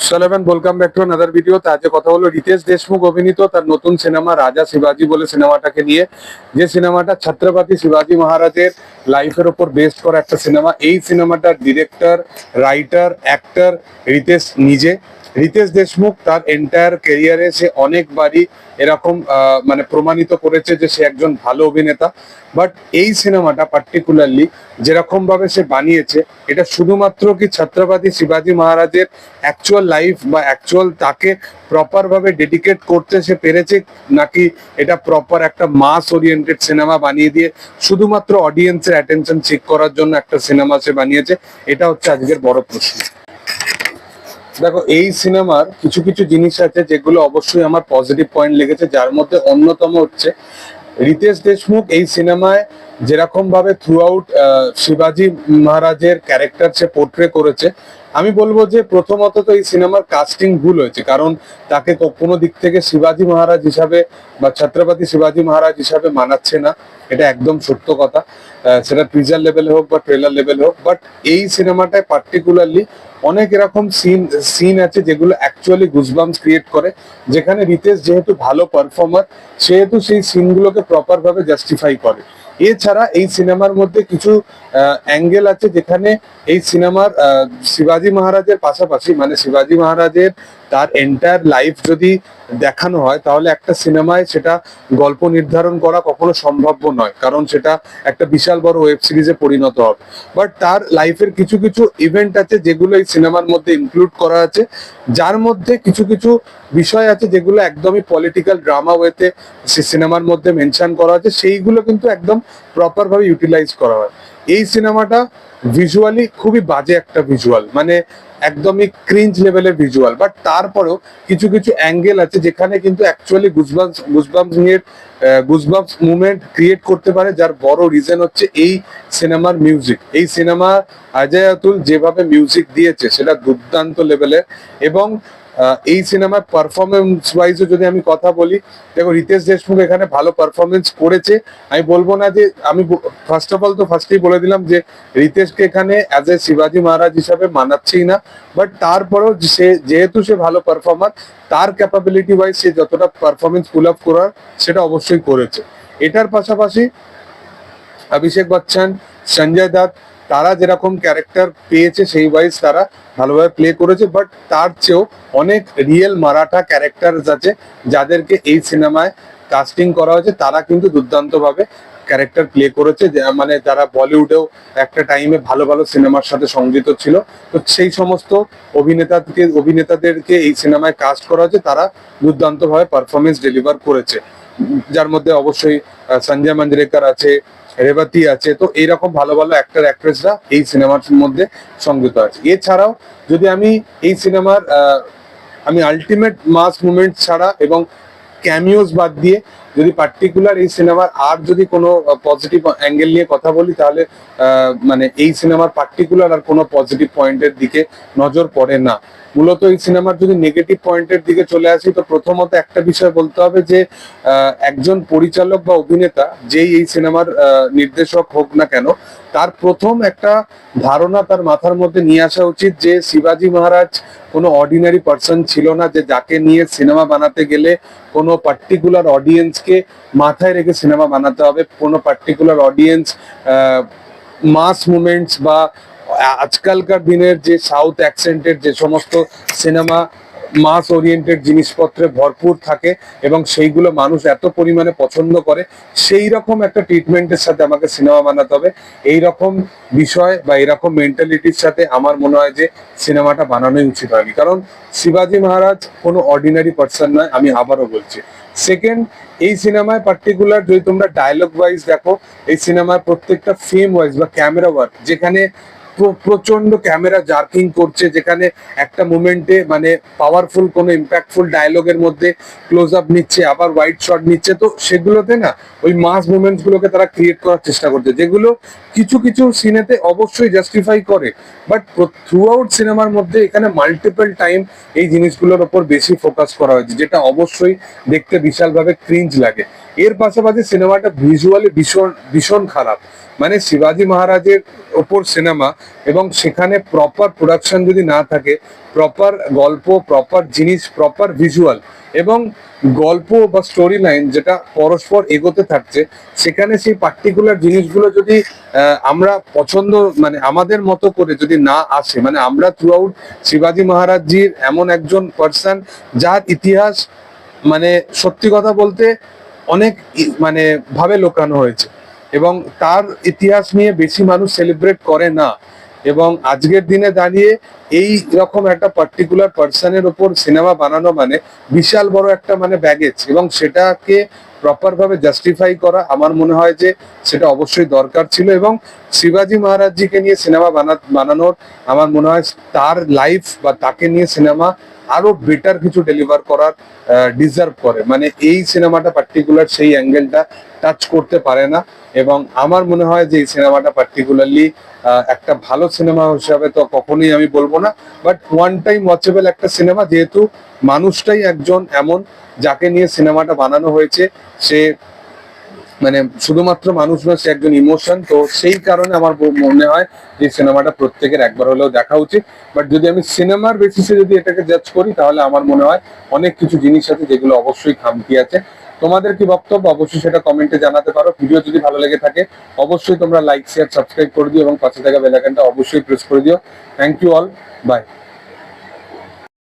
সালামান welcome back to another video. আজকে কথা হলো রিতেশ দেশমুখ অভিনীত তার নতুন সিনেমা রাজা শিবাজি বলে সিনেমাটাকে নিয়ে। যে সিনেমাটা ছত্রপতি শিবাজি মহারাজের লাইফের ওপর বেসড করা একটা সিনেমা। এই সিনেমাটার ডিরেক্টর, রাইটার, অ্যাক্টর রিতেশ নিজে। রিতেশ দেশমুখ তার এন্টায়ার ক্যারিয়ারে সে অনেকবারই এরকম মানে প্রমাণিত করেছে যে সে একজন ভালো অভিনেতা। বাট এই সিনেমাটা পার্টিকুলারলি যেরকম ভাবে সে বানিয়েছে, এটা শুধুমাত্র কি ছত্রপতি শিবাজি মহারাজের অ্যাকচুয়াল লাইফ বা অ্যাকচুয়াল তাকে প্রপার ভাবে ডেডিকেট করতে সে পেরেছে, নাকি এটা প্রপার একটা মাস ওরিয়েন্টেড সিনেমা বানিয়ে দিয়ে শুধুমাত্র অডিয়েন্সের অ্যাটেনশন চেক করার জন্য একটা সিনেমা সে বানিয়েছে, এটা হচ্ছে আজকের বড় প্রশ্ন। দেখো, এই সিনেমার কিছু কিছু জিনিস আছে যেগুলো অবশ্যই আমার পজিটিভ পয়েন্ট লেগেছে, যার মধ্যে অন্যতম হচ্ছে রিতেশ দেশমুখ এই সিনেমায় যেরকম ভাবে থ্রু আউট শিবাজি মহারাজের ক্যারেক্টার সে পোর্ট্রে করেছে। আমি বলবো যে প্রথমত তো এই সিনেমার কাস্টিং ভুল হয়েছে, কারণ তাকে কোনো দিক থেকে শিবাজি মহারাজ হিসাবে বা ছত্রপতি শিবাজি মহারাজ হিসাবে মানাচ্ছে না, এটা একদম সত্য কথা। সেটা টিজার লেভেলে হোক বা ট্রেলার লেভেলে হোক। বাট এই সিনেমাটায় পার্টিকুলারলি অনেক এরকম সিন আছে যেগুলো অ্যাকচুয়ালি গুজবাম্পস ক্রিয়েট করে, যেখানে রিতেশ যেহেতু ভালো পারফর্মার সেহেতু সেই সিনগুলোকে প্রপার ভাবে জাস্টিফাই করে। এছাড়া এই সিনেমার মধ্যে কিছু অ্যাঙ্গেল আছে যেখানে এই সিনেমার শিবাজি মহারাজের পাশাপাশি মানে শিবাজি মহারাজের তার এন্টায়ার লাইফ যদি দেখানো হয়, তাহলে একটা সিনেমায় সেটা গল্প নির্ধারণ করা কখনো সম্ভাব্য নয়, কারণ সেটা একটা বিশাল বড় ওয়েব সিরিজে পরিণত হবে। বাট তার লাইফের কিছু কিছু ইভেন্ট আছে যেগুলো এই সিনেমার মধ্যে ইনক্লুড করা আছে, যার মধ্যে কিছু কিছু বিষয় আছে যেগুলো একদমই পলিটিক্যাল ড্রামা ওয়েতে সিনেমার মধ্যে মেনশন করা আছে, সেইগুলো কিন্তু একদম প্রপার ভাবে ইউটিলাইজ করা হয়। এই সিনেমাটা ভিজুয়ালি খুবই বাজে একটা ভিজুয়াল, মানে একদমই ক্রিঞ্জ লেভেলের ভিজুয়াল। বাট তারপরেও কিছু কিছু অ্যাঙ্গেল আছে যেখানে কিন্তু অ্যাকচুয়ালি গুজবাম্পস মুভমেন্ট ক্রিয়েট করতে পারে, যার বড় রিজন হচ্ছে এই সিনেমার মিউজিক। এই সিনেমা অজয় আতুল যেভাবে মিউজিক দিয়েছে সেটা দুর্দান্ত লেভেলের। এবং এই সিনেমার পারফরমেন্স ওয়াইজও যদি আমি কথা বলি, দেখো রিতেশ দেশমুখ এখানে ভালো পারফরমেন্স করেছে। আমি বলবো না যে, আমি ফার্স্ট অফ অল তো ফার্স্টেই বলে দিলাম যে রিতেশকে এখানে অ্যাজ এ শিবাজি মহারাজ হিসাবে মানাচ্ছেই না। বাট তারপরেও সে যেহেতু সে ভালো পারফর্মার, তার ক্যাপাবিলিটি ওয়াইজ সে যতটা পারফরমেন্স পুল আপ করার সেটা অবশ্যই করেছে। এটার পাশাপাশি অভিষেক বচ্চন, সঞ্জয় দত্ত, তারা যেরকম ক্যারেক্টার পেয়েছে সেই ওয়াইজ তারা ভালোভাবে প্লে করেছে। বাট তার চেয়েও অনেক রিয়েল মারাঠা ক্যারেক্টার আছে যাদেরকে এই সিনেমায় কাস্টিং করা হয়েছে, তারা কিন্তু দুর্দান্ত ভাবে ক্যারেক্টার প্লে করেছে। মানে তারা বলিউডেও একটা টাইমে ভালো ভালো সিনেমার সাথে সংযুক্ত ছিল, তো সেই সমস্ত অভিনেতাদেরকে এই সিনেমায় কাস্ট করা হয়েছে, তারা দুর্দান্ত ভাবে পারফরমেন্স ডেলিভার করেছে। যার মধ্যে অবশ্যই সঞ্জয় মঞ্জরেকর আছে, রেবতী আছে। তো এইরকম ভালো ভালো অ্যাক্টর অ্যাক্ট্রেসরা এই সিনেমার মধ্যে সংযুক্ত আছে। এছাড়াও যদি আমি এই সিনেমার আমি আলটিমেট মাস মুভমেন্ট ছাড়া এবং ক্যামিওস বাদ দিয়ে যদি পার্টিকুলার এই সিনেমার আর যদি কোনো পজিটিভ অ্যাঙ্গেল নিয়ে কথা বলি, তাহলে মানে এই সিনেমার পার্টিকুলার আর কোনো পজিটিভ পয়েন্টের দিকে নজর পড়ে না। মূলত এই সিনেমার যদি নেগেটিভ পয়েন্টের দিকে চলে আসি, তো প্রথমত একটা বিষয় বলতে হবে যে একজন পরিচালক বা অভিনেতা যেই এই সিনেমার নির্দেশক হোক না কেন, তার প্রথম একটা ধারণা তার মাথার মধ্যে নিয়ে আসা উচিত যে শিবাজি মহারাজ কোনো অর্ডিনারি পার্সন ছিল না, যে যাকে নিয়ে সিনেমা বানাতে গেলে কোনো পার্টিকুলার অডিয়েন্সকে মাথায় রেখে সিনেমা বানাতে হবে। কোনো পার্টিকুলার অডিয়েন্স মাস মুভমেন্টস বা আজকালকার দিনের যে সাউথ অ্যাকসেন্টের যে সমস্ত সিনেমা মাস ওরিয়েন্টেড জিনিসপত্রে ভরপুর থাকে এবং সেইগুলো মানুষ এত পরিমাণে পছন্দ করে, সেই রকম একটা ট্রিটমেন্টের সাথে আমাকে সিনেমা বানাতে হবে। এইরকম বিষয় বা এরকম মেন্টালিটির সাথে আমার মনে হয় যে সিনেমাটা বানানোই উচিত হয়নি, কারণ শিবাজি মহারাজ কোনো অর্ডিনারি পার্সন নয়, আমি আবারও বলছি। সেকেন্ড, এই সিনেমায় পার্টিকুলার যদি তোমরা ডায়লগ ওয়াইজ দেখো, এই সিনেমার প্রত্যেকটা ফ্রেম ওয়াইজ বা ক্যামেরা ওয়ার্ক, যেখানে প্রচন্ড ক্যামেরা জার্কিং করছে, যেখানে একটা মোমেন্টে মানে পাওয়ারফুল কোনো ইম্প্যাক্টফুল ডায়লগের মধ্যে ক্লোজ আপ নিচ্ছে, আবার ওয়াইড শট নিচ্ছে, তো সেগুলোতে না ওই মাস মুভমেন্টস গুলোকে তারা ক্রিয়েট করার চেষ্টা করছে, যেগুলো কিছু কিছু সিনেতে অবশ্যই জাস্টিফাই করে। বাট থ্রু আউট সিনেমার মধ্যে এখানে মাল্টিপল টাইম এই জিনিসগুলোর ওপর বেশি ফোকাস করা হয়েছে, যেটা অবশ্যই দেখতে বিশালভাবে ক্রিঞ্জ লাগে। এর পাশাপাশি সিনেমাটা ভিজুয়ালি ভীষণ ভীষণ খারাপ। মানে শিবাজি মহারাজের ওপর সিনেমা, এবং সেখানে প্রপার প্রোডাকশন যদি না থাকে, প্রপার গল্প, প্রপার জিনিস, প্রপার ভিজুয়াল এবং গল্প বা স্টোরি লাইন যেটা পরস্পর এগোতে থাকছে, সেখানে সেই পার্টিকুলার জিনিসগুলো যদি আমরা পছন্দ মানে আমাদের মতো করে যদি না আসে, মানে আমরা থ্রু আউট শিবাজি মহারাজজির এমন একজন পার্সন যার ইতিহাস মানে সত্যি কথা বলতে অনেক মানে ভাবে লোকানো হয়েছে, এবং তার ইতিহাস নিয়ে বেশি মানুষ সেলিব্রেট করে না। এবং আজকের দিনে দাঁড়িয়ে এই রকম একটা পার্টিকুলার পার্সনের উপর সিনেমা বানানো মানে বিশাল বড় একটা মানে ব্যাগেজ, এবং সেটাকে প্রপার ভাবে জাস্টিফাই করা আমার মনে হয় যে সেটা অবশ্যই দরকার ছিল। এবং শিবাজি মহারাজজিকে নিয়ে সিনেমা বানানোর আমার মনে হয় তার লাইফ বা তাকে নিয়ে সিনেমা আরো বেটার কিছু ডেলিভার করার ডিজার্ভ করে। মানে এই সিনেমাটা পার্টিকুলার সেই অ্যাঙ্গেলটা টাচ করতে পারে না, এবং আমার মনে হয় যে এই সিনেমাটা পার্টিকুলারলি একটা ভালো সিনেমা হিসাবে তো কখনোই আমি বলবো না, বাট ওয়ান টাইম ওয়াচেবল একটা সিনেমা, যেহেতু মানুষটাই একজন এমন যাকে নিয়ে সিনেমাটা বানানো হয়েছে। সে মানে শুধুমাত্র মানুষ নয়, সে একজন ইমোশন। তো সেই কারণে আমার মনে হয় যে সিনেমাটা প্রত্যেকের একবার হলেও দেখা উচিত। বাট যদি আমি সিনেমার বেসিসে যদি এটাকে জাজ করি, তাহলে আমার মনে হয় অনেক কিছু জিনিস আছে যেগুলো অবশ্যই খামতি আছে। তোমাদের কি বক্তব্য অবশ্যই সেটা কমেন্টে জানাতে পারো। ভিডিও যদি ভালো লেগে থাকে অবশ্যই তোমরা লাইক, শেয়ার, সাবস্ক্রাইব করে দিও এবং পাশে থাকা বেল আইকনটা অবশ্যই প্রেস করে দিও। Thank you all, by.